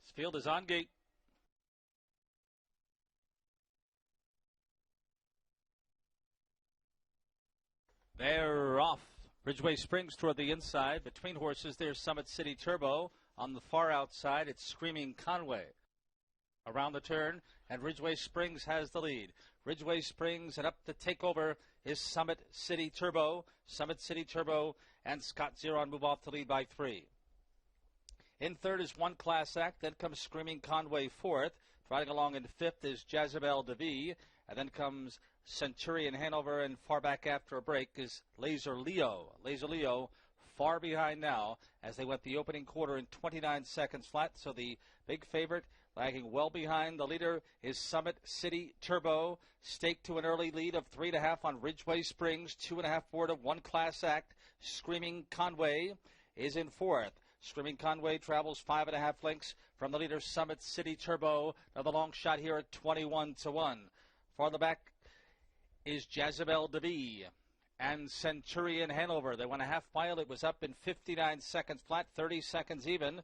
This field is on gate. They're off. Ridgeway Springs toward the inside. Between horses, there's Summit City Turbo. On the far outside, it's Screaming Conway. Around the turn, and Ridgeway Springs has the lead. Ridgeway Springs, and up to take over is Summit City Turbo. Summit City Turbo and Scott Zeron move off to lead by 3. In third is One Class Act. Then comes Screaming Conway fourth. Riding along in fifth is Jezebel DeVee. And then comes Centurion Hanover, and far back after a break is Laser Leo. Laser Leo far behind now as they went the opening quarter in 29 seconds flat. So the big favorite lagging well behind. The leader is Summit City Turbo, staked to an early lead of 3.5 on Ridgeway Springs, 2.5 forward of One Class Act. Screaming Conway is in fourth. Screaming Conway travels 5.5 lengths from the leader Summit City Turbo. Now the long shot here at 21-1. Farther back is Jezebel DeVee and Centurion Hanover. They went a half mile. It was up in 59 seconds flat, 30 seconds even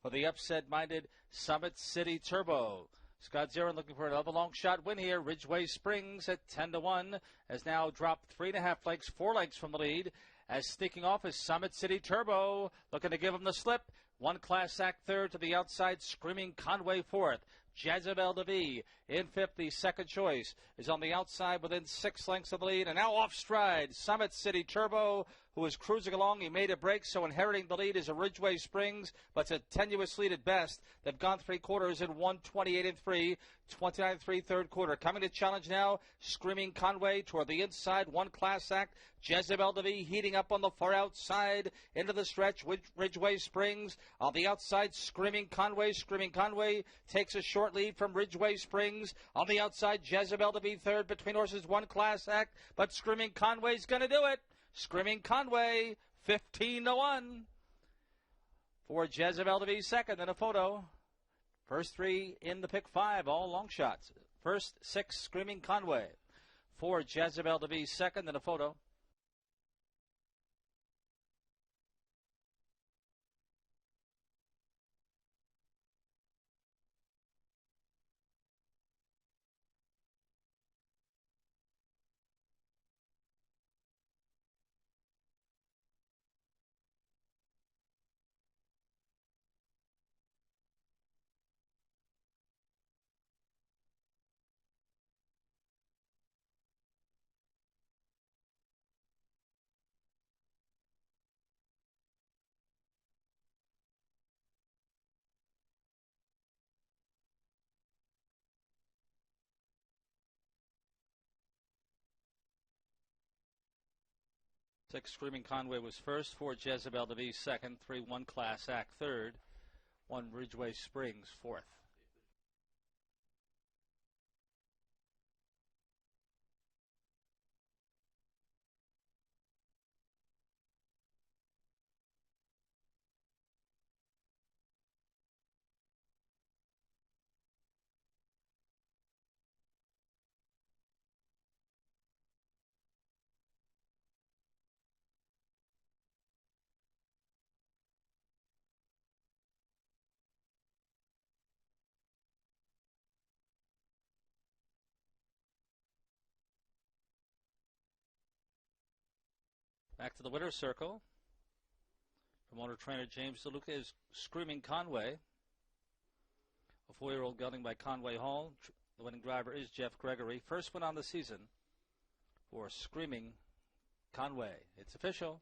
for the upset-minded Summit City Turbo. Scott Zeron looking for another long shot win here. Ridgeway Springs at 10-1 has now dropped 3.5 lengths, 4 lengths from the lead. As sneaking off is Summit City Turbo, looking to give him the slip. One Class Act third, to the outside, Screaming Conway fourth. Jezebel DeVee in fifth. The second choice is on the outside within 6 lengths of the lead. And now off stride, Summit City Turbo, who is cruising along. He made a break, so inheriting the lead is a Ridgeway Springs, but it's a tenuous lead at best. They've gone 3 quarters in 1:28.3, 29.3 third quarter. Coming to challenge now, Screaming Conway toward the inside. One Class Act, Jezebel DeVee heating up on the far outside into the stretch. Ridgeway Springs on the outside, Screaming Conway. Screaming Conway takes a short lead from Ridgeway Springs. On the outside, Jezebel DeVee third. Between horses, One Class Act, but Screaming Conway's going to do it. Screaming Conway, 15-1 for Jezebel DeVee second. Then a photo. First 3 in the pick 5, all long shots. First 6, Screaming Conway. 4, Jezebel DeVee second. Then a photo. Six, Screaming Conway was first. 4, Jezebel DeVee second. 3, One Class Act third. 1, Ridgeway Springs fourth. Back to the winner's circle. Promoter trainer James DeLuca is Screaming Conway. A 4-year-old gelding by Conway Hall. The winning driver is Jeff Gregory. First win on the season for Screaming Conway. It's official.